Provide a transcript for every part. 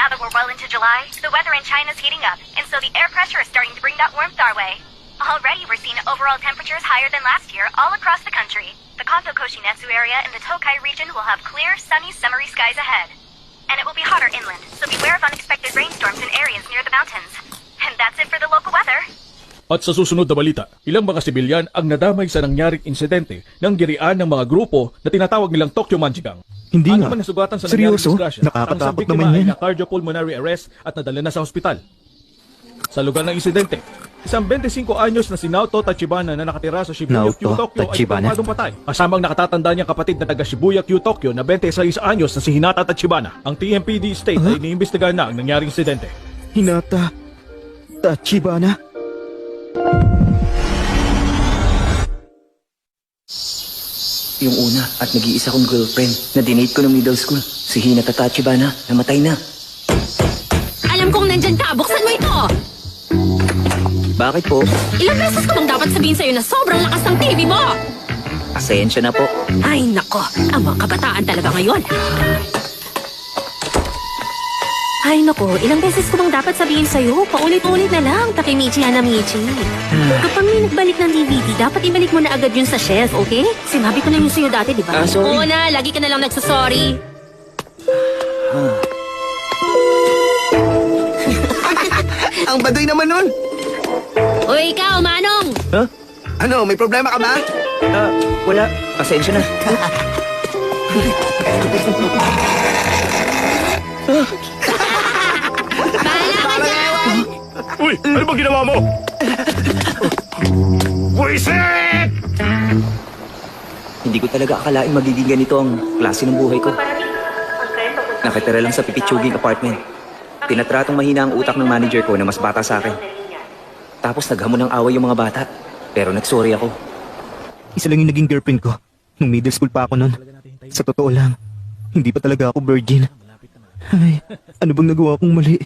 Now that we're well into July, the weather in China's heating up, and so the air pressure is starting to bring that warmth our way. Already we're seeing overall temperatures higher than last year all across the country. The Kanto Koshinetsu area and the Tokai region will have clear, sunny, summery skies ahead. And it will be hotter inland, so beware of unexpected rainstorms in areas near the mountains. And that's it for the local weather. At sa susunod na balita, ilang mga sibilyan ang nadamay sa nangyaring insidente ng girian ng mga grupo na tinatawag nilang Tokyo Manjigang. Hindi nga. Ang nasugatan sa Seryoso? nangyaring disgrasya, Nakakatakot ang isang naman biktima ay yan. na cardiopulmonary arrest at nadala na sa ospital. Sa lugar ng insidente, isang 25 anyos na si Naoto Tachibana na nakatira sa Shibuya, Naoto Q, Tokyo ay Tachibana? ipagpadong patay. Kasamang nakatatanda niyang kapatid na taga Shibuya, Q, Tokyo na 26 anyos na si Hinata Tachibana. Ang TMPD State ay iniimbestigahan na ang nangyaring insidente. Hinata Tachibana? Yung una at nag-iisa kong girlfriend na dinate ko ng middle school, si Hinata Tachibana, namatay na. Alam kong nandyan ka! Buksan mo ito! Bakit po? Ilang beses ko bang dapat sabihin sa'yo na sobrang lakas ng TV mo? Pasensya na po. Ay, nako. Ang mga kabataan talaga ngayon. Ay, nako. Ilang beses ko bang dapat sabihin sa'yo? Paulit-ulit na lang, Takemichi Hanamichi. Kapag may nagbalik ng DVD, dapat ibalik mo na agad yun sa shelf, okay? Sinabi ko na yun sa'yo dati, di ba? Sorry. Oo na, lagi ka na lang nagsasorry. Ang baduy naman nun. O ikaw, Manong! Huh? Ano, may problema ka ba? Wala. Pasensya na. Bahala ka dyan! Uy! Ano ba ginawa mo? Buisit! Hindi ko talaga akalain magiging ganito ang klase ng buhay ko. Nakatira lang sa pipitsuging apartment. Tinatratong mahina ang utak ng manager ko na mas bata sa akin. Tapos naghamon ng away yung mga bata. Pero nagsorry ako. Isa lang yung naging girlfriend ko. Nung middle school pa ako nun. Sa totoo lang, hindi pa talaga ako virgin. Ay, ano bang nagawa kong mali?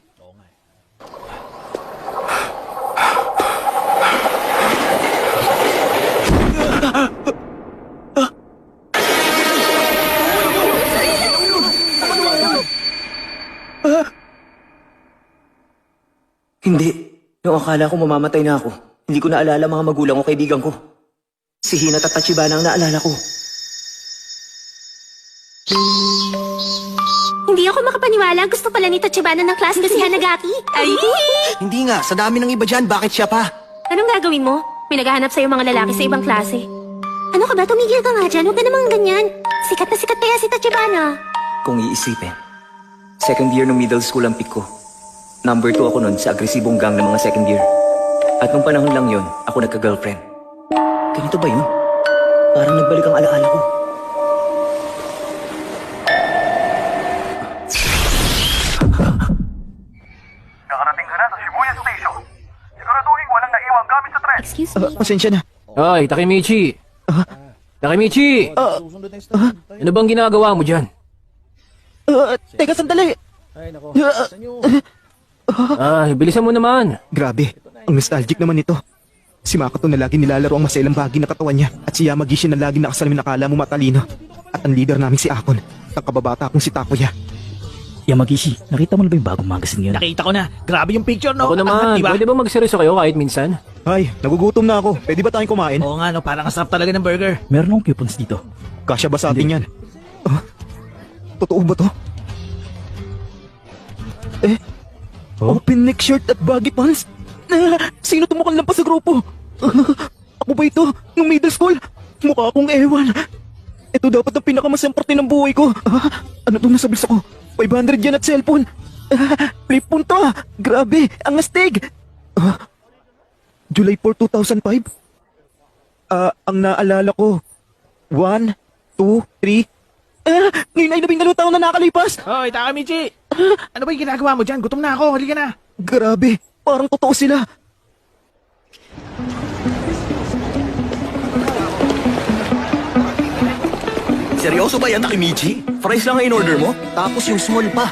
Hindi. Nung akala ko mamamatay na ako, hindi ko naalala mga magulang o kaibigan ko. Si Hinata Tachibana ang naalala ko. Hindi ako makapaniwala. Gusto pala ni Tachibana ng klase ko si Hanagaki. Ay! Hindi nga, sa dami ng iba dyan, bakit siya pa? Anong gagawin mo? May naghahanap sa'yo mga lalaki sa ibang klase. Ano ka ba? Tumigil ka nga dyan. Huwag ka namang ganyan. Sikat na sikat kaya si Tachibana. Kung iisipin, second year ng middle school ang pick ko. Number 2 ako nun sa agresibong gang ng mga second year. At nung panahon lang yon, ako nagka-girlfriend. Ganito ba yun? Parang nagbalik ang alaala ko. Nakarating ka na sa Shibuya Station. Siguraduhin walang naiwang gamit sa tren. Excuse me. Pasensya na. Ay, Takemichi! Takemichi! Ano bang ginagawa mo dyan? Teka, sandali. Ay, bilisan mo naman. Grabe, ang nostalgic naman nito. Si Makoto na lagi nilalaro ang maselang bahagi ng katawan niya at si Yamagishi na lagi nakasalamin nakala mo matalino. At ang leader namin si Akon, ang kababata kong si Takuya. Yamagishi, nakita mo na ba yung bagong magazine ngayon? Nakita ko na. Grabe yung picture, no? Ako naman, Diba? pwede ba magseryoso kayo kahit minsan? Ay, nagugutom na ako. Pwede ba tayong kumain? Oo nga, no? Parang asarap talaga ng burger. Meron akong coupons dito. Kasya ba sa atin yan? Totoo ba to? Open neck shirt at baggy pants? Sino tumukan lang pa sa grupo? Ako ba ito? Nung middle school? Mukha akong ewan. Ito dapat ang pinakamasayang parte ng buhay ko. Ano itong nasa bilsa ko? 500 yan at cellphone. Flip phone to. Grabe, ang astig. July 4, 2005? Ang naalala ko. 1, 2, 3. Ngayon ay 12 taon na nakalipas. Hoy, Takemichi! Ano ba yung ginagawa mo dyan? Gutom na ako. Halika na. Grabe, parang totoo sila. Seryoso ba yan, Takemichi? Fries lang ang in-order mo? Tapos yung small pa.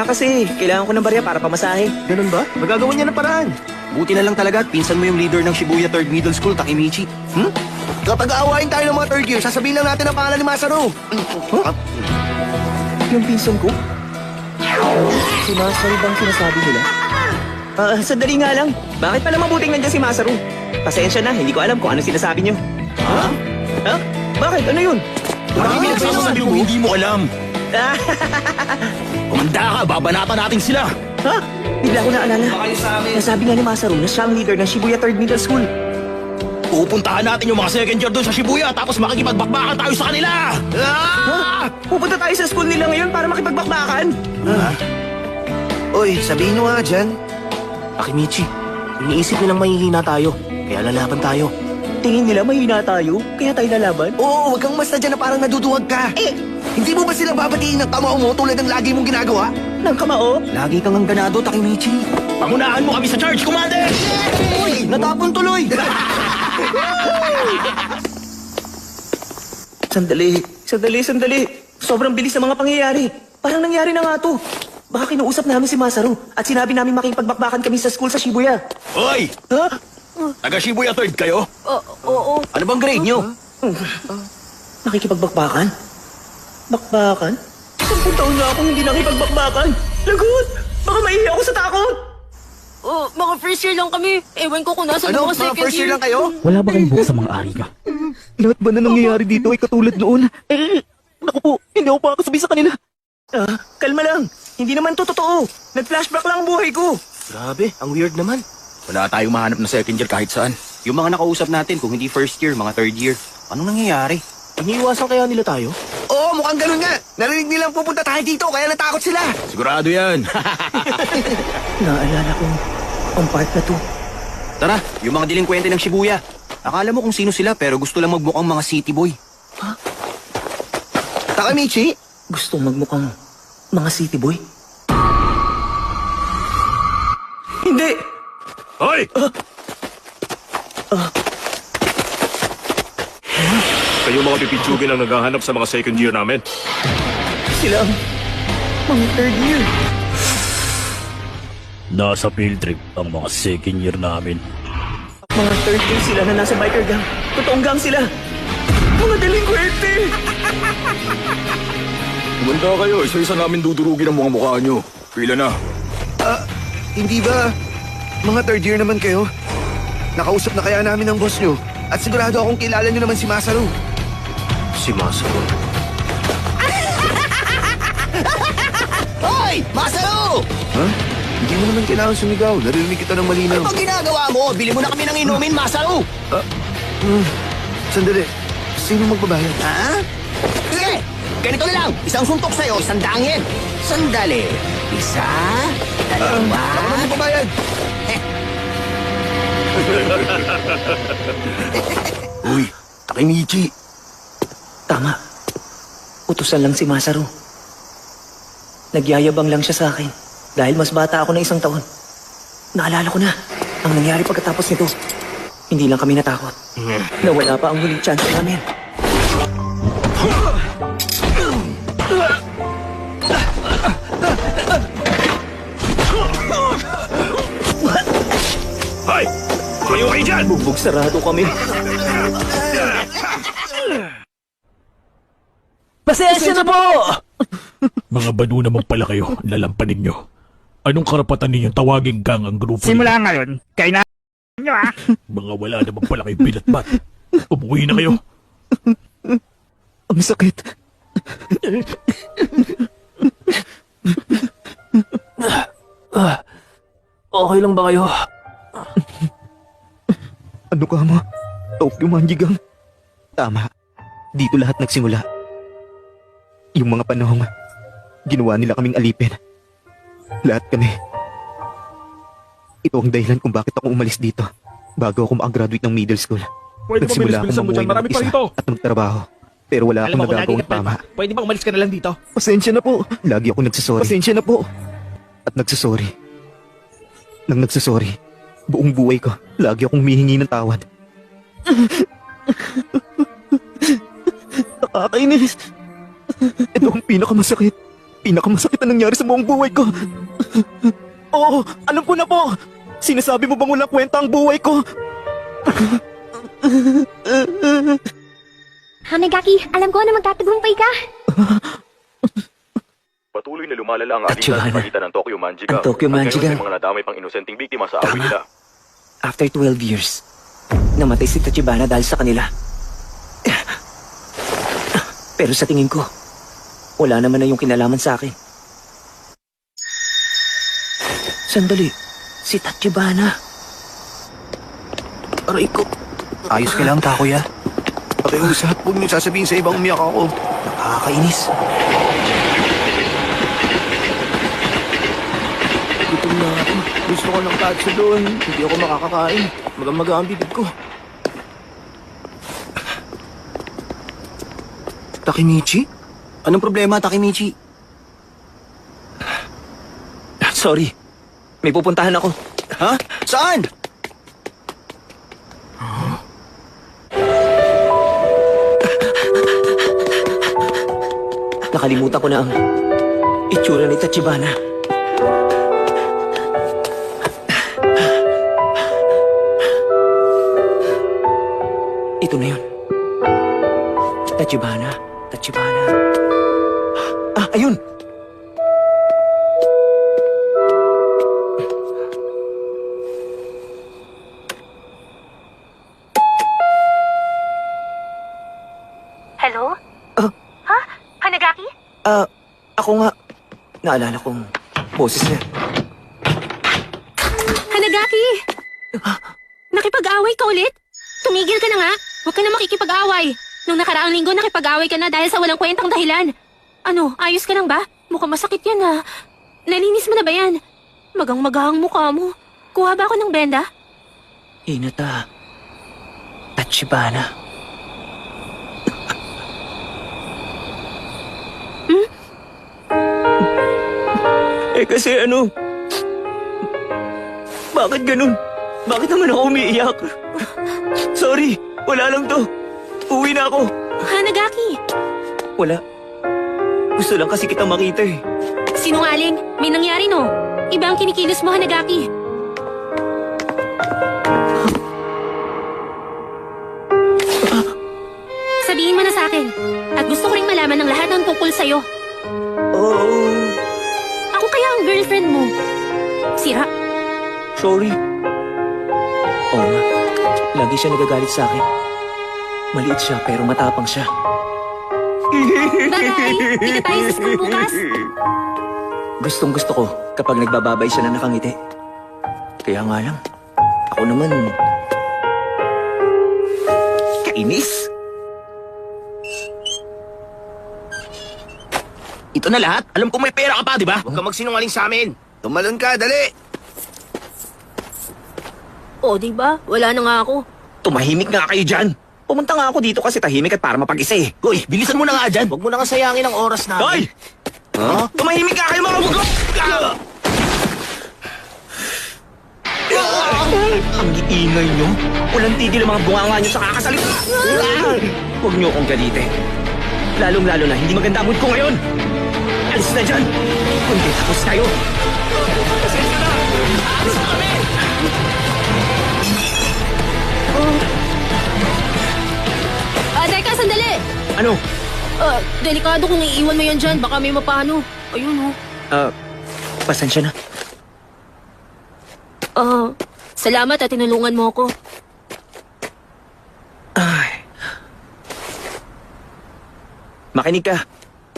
Kasi kailangan ko ng barya para pamasahe. Ganun ba? Magagawa niya ng paraan. Buti na lang talaga at pinsan mo yung leader ng Shibuya 3rd Middle School, Takemichi. Kapag aawain tayo ng mga third year, sasabihin lang natin ang pangalan ni Masaru. Yung pinsan ko? Si Masaru bang sinasabi nila? Sandali nga lang. Bakit pala mabuting nandiyan si Masaru? Pasensya na, hindi ko alam kung ano sinasabi niyo. Ha? Ha? Bakit? Ano yun? Marami nagsasabi kung hindi mo alam. Kumanda ka, babanatan natin sila. Ha? Bigla ko naalala. Nasabi nga ni Masaru na siya ang leader ng Shibuya 3rd Middle School. Pupuntahan natin yung mga second year doon sa Shibuya tapos makikipagbakbakan tayo sa kanila. Pupunta tayo sa school nila ngayon para makipagbakbakan. Oy, sabihin nyo nga dyan. Akimichi, iniisip nilang mahihina tayo. Kaya lalaban tayo. Tingin nila mahina tayo, kaya tayo lalaban? Oo, wag kang basta dyan na parang naduduwag ka. Hindi mo ba sila babatiin ng kamao mo tulad ng lagi mong ginagawa? Ng kamao? Lagi kang ang ganado, Takemichi. Pangunahan mo kami sa charge, Commander! Uy, natapon tuloy! Sandali. Sobrang bilis ng mga pangyayari. Parang nangyari na nga to. Baka kinuusap namin si Masaru at sinabi namin makipagbakbakan kami sa school sa Shibuya. Hoy! Ha? Taga Shibuya 3rd kayo? Oo. Ano bang grade nyo? Makikipagbakbakan? Bakbakan? 10 taon na akong hindi nakipagbakbakan. Lagot! Baka maihi ako sa takot! Mga first year lang kami. Ewan ko kung nasa Ano? mga Mga second first year lang kayo? Wala ba kayong buhok sa mga ari nyo? Lahat ba na nangyayari dito ay katulad noon? Naku po, hindi ako makakasabi sa kanila. Kalma lang. Hindi naman to totoo. Nag-flashback lang ang buhay ko. Grabe, ang weird naman. Wala tayong mahanap na second year kahit saan. Yung mga nakausap natin, kung hindi first year, mga third year. Anong nangyayari? Iniiwasan kaya nila tayo? Oo, mukhang ganun nga. Narinig nilang pupunta tayo dito, kaya natakot sila. Sigurado yan. Naalala ko ang part na to. Tara, yung mga delinkwente ng Shibuya. Akala mo kung sino sila pero gusto lang magmukhang mga city boy. Ha? Takemichi? Gustong magmukhang mga city boy? Hindi! Hoy! Kayo mga pipitsugin ang naghahanap sa mga second year namin. Sila ang mga third year. Nasa field trip ang mga second year namin. Mga third year sila na nasa biker gang. Totoong gang sila. Mga delinkwente! Kumanda kayo, isa-isa namin dudurugin ang mga mukha nyo. Pila na. Hindi ba? Mga third year naman kayo? Nakausap na kaya namin ang boss nyo. At sigurado akong kilala nyo naman si Masaru. Si Masaru? Hoy! Masaru! Ha? Hindi mo naman kailangan sumigaw. Narinig kita ng malinaw. Ano bang ginagawa mo? Bili mo na kami ng inumin, Masaru! Sandali. Sino magbabayad? Ha? Sige! Ganito na lang. Isang suntok sa'yo, isang dangin. Sandali. Isa, dalawa... Ako na magbabayad. Uy, Takemichi. Tama. Utusan lang si Masaru. Nagyayabang lang siya sa akin dahil mas bata ako ng 1 taon. Naalala ko na ang nangyari pagkatapos nito. Hindi lang kami natakot. Nawala pa ang huling chance namin. Hoy! Kayo kayo dyan! Bubog sarado kami. Pasensya na po! Mga banu naman pala kayo, lalampanin nyo. Anong karapatan ninyong tawaging gang ang grupo Simula ngayon, kay na nyo ah. Mga wala naman pala kayo binatbat. Umuwi na kayo. Ang sakit. Okay lang ba kayo? Ano ka mo? Tokyo Manjigang. Tama. Dito lahat nagsimula. Yung mga panahong ginawa nila kaming alipin. Lahat kami. Ito ang dahilan kung bakit ako umalis dito bago ako makagraduate ng middle school. Pwede ba Nagsimula bilis-bilisan mo mamuhay dyan? Marami ng pa isa rito. at magtrabaho. Pero wala akong nagagawang tama. Pwede ba umalis ka na lang dito? Pasensya na po. Lagi ako nagsasorry. Pasensya na po. At nagsasorry. Nang nagsasorry, buong buhay ko, lagi akong humihingi ng tawad. Nakakainis. Ito ang pinakamasakit. Pinakamasakit na nangyari sa buong buhay ko. Oo, alam ko na po. Sinasabi mo bang walang kwenta ang buhay ko? Hanagaki, alam ko na magtatagumpay ka. Patuloy na lumalala ang alitan Tachibana. sa pagitan ng Tokyo Manjigang. Ang Tokyo At ngayon Manjigang. may mga nadamay pang inosenteng biktima sa away Tama. nila. After 12 years, namatay si Tachibana dahil sa kanila. Pero sa tingin ko, wala naman na yung kinalaman sa akin. Sandali, si Tachibana. Aray ko. Ayos ka lang, Takuya. Pakiusap, huwag niyo sasabihin sa ibang umiyak ako. Nakakainis. Gutom na ako. Gusto ko ng katsu doon. Hindi ako makakakain. Maga-maga ang bibig ko. Takemichi? Anong problema, Takemichi? Sorry, may pupuntahan ako. Ha? Saan? Nakalimutan ko na ang itsura ni Tachibana. Ito na yun. Tachibana. Tachibana. Ah, ayun! Hello? Ah. Ha? Hanagaki? Ako nga. Naalala kong boses niya. Hanagaki! Nakipag-away ka ulit? Tumigil ka na nga. Huwag ka na makikipag-away. Nung nakaraang linggo, nakipag-away ka na dahil sa walang kwentang dahilan. Ano, ayos ka lang ba? Mukhang masakit yan ah. Nalinis mo na ba yan? Magang-maga ang mukha mo. Kuha ba ako ng benda? Hinata. Tachibana. Kasi ano? Bakit ganun? Bakit naman ako umiiyak? Sorry, wala lang to. Uwi na ako. Hanagaki! Wala. Gusto lang kasi kita makita eh. Sinungaling, may nangyari no? Iba ang kinikilos mo, Hanagaki. Sabihin mo na sa akin. At gusto ko ring malaman ng lahat ng tungkol sa'yo. Oh, Ako kaya ang girlfriend mo. Sira. sorry. Oo nga. Lagi siya nagagalit sa akin. Maliit siya pero matapang siya. Bye-bye! Kita tayo sa school bukas. Gustong gusto ko kapag nagbababay siya na nakangiti. Kaya nga lang, ako naman... Kainis! Ito na lahat. Alam ko may pera ka pa, di ba? Huwag ka magsinungaling sa amin. Tumalon ka, dali! O, diba? Wala na nga ako. Tumahimik nga kayo dyan. Pumunta nga ako dito kasi tahimik at para mapag-isa eh. Hoy, bilisan mo na nga dyan. Huwag mo na nga sayangin ang oras namin. Hoy! Huh? Tumahimik ka kayo mga buglo! Ang iingay nyo. Walang tigil ang mga bunganga nyo sa kakasalita. Huwag nyo akong galitin. Lalong-lalo na hindi maganda ang mood ko ngayon. Alis na dyan. Kundi tapos tayo. Pasensya na. Alis na kami. Teka, sandali! Ano? Delikado kung iiwan mo yan dyan. Baka may mapano. Ayun, Pasensya na. Salamat at tinulungan mo ako. Ay. Makinig ka.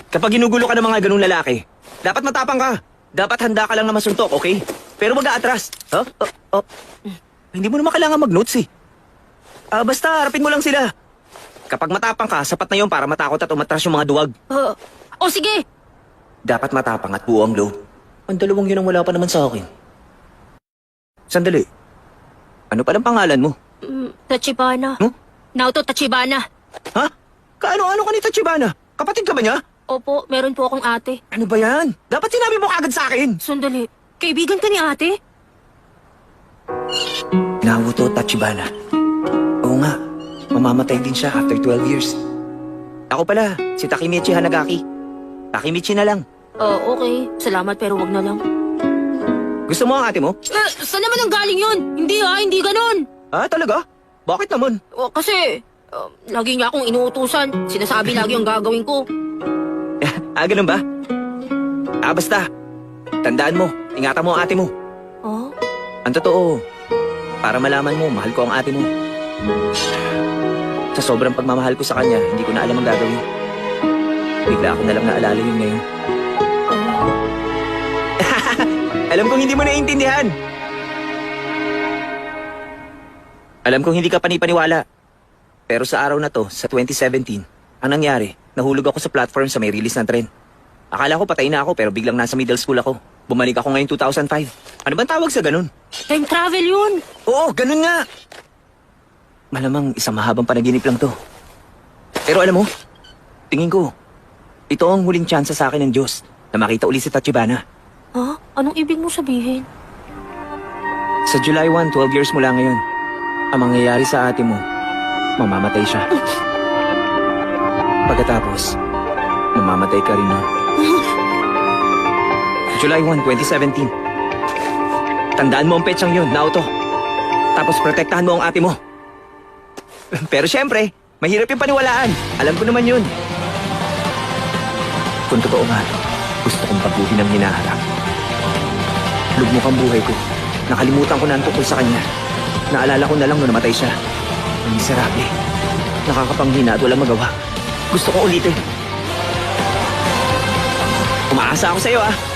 Kapag ginugulo ka ng mga ganung lalaki, dapat matapang ka. Dapat handa ka lang na masuntok, okay? Pero wag aatras. Hindi mo naman kailangan mag-notes eh. Basta harapin mo lang sila. Kapag matapang ka, sapat na yun para matakot at umatras yung mga duwag. Sige! Dapat matapang at buo ang loob. Ang dalawang yun ang wala pa naman sa akin. Sandali. Ano palang pangalan mo? Tachibana. Huh? Naoto Tachibana. Ha? Kaano-ano ka ni Tachibana? Kapatid ka ba niya? Opo, meron po akong ate. Ano ba yan? Dapat sinabi mo kagad sa akin. Sandali. Kaibigan ka ni ate? Naoto Tachibana. Oo nga. Mamamatay din siya after 12 years. Ako pala, si Takemichi Hanagaki. Takemichi na lang. Okay. Salamat pero wag na lang. Gusto mo ang ate mo? Saan naman ang galing yun? Hindi ganon. Talaga? Bakit naman? Kasi, lagi niya akong inuutusan. Sinasabi lagi ang gagawin ko. Ganun ba? Basta. Tandaan mo, ingatan mo ang ate mo. Oh? Ang totoo, para malaman mo, mahal ko ang ate mo. Sa sobrang pagmamahal ko sa kanya, hindi ko na alam ang gagawin. Bigla ako na lang naalala yun ngayon. Alam kong hindi mo naiintindihan. Alam kong hindi ka panipaniwala. Pero sa araw na to, sa 2017, ang nangyari, nahulog ako sa platform sa may release ng tren. Akala ko patay na ako pero biglang nasa middle school ako. Bumalik ako ngayong 2005. Ano bang tawag sa ganun? Time travel yun. Oo, ganun nga. Malamang isang mahabang panaginip lang to. Pero alam mo, tingin ko, ito ang huling tsansa sa akin ng Diyos na makita uli si Tachibana. Ha? Anong ibig mo sabihin? Sa July 1, 12 years mula ngayon, ang mangyayari sa ate mo, mamamatay siya. Pagkatapos, mamamatay ka rin nun. July 1, 2017. Tandaan mo ang petsang yun, Naoto. Tapos protektahan mo ang ate mo. Pero syempre, mahirap yung paniwalaan. Alam ko naman yun. Kung totoo nga, gusto kong baguhin ang hinaharap. Lugmok ang buhay ko. Nakalimutan ko na ang tungkol sa kanya. Naalala ko na lang nung namatay siya. Ang miserable. Nakakapanghina at walang magawa. Gusto ko ulitin. Umaasa ako sa'yo, ah.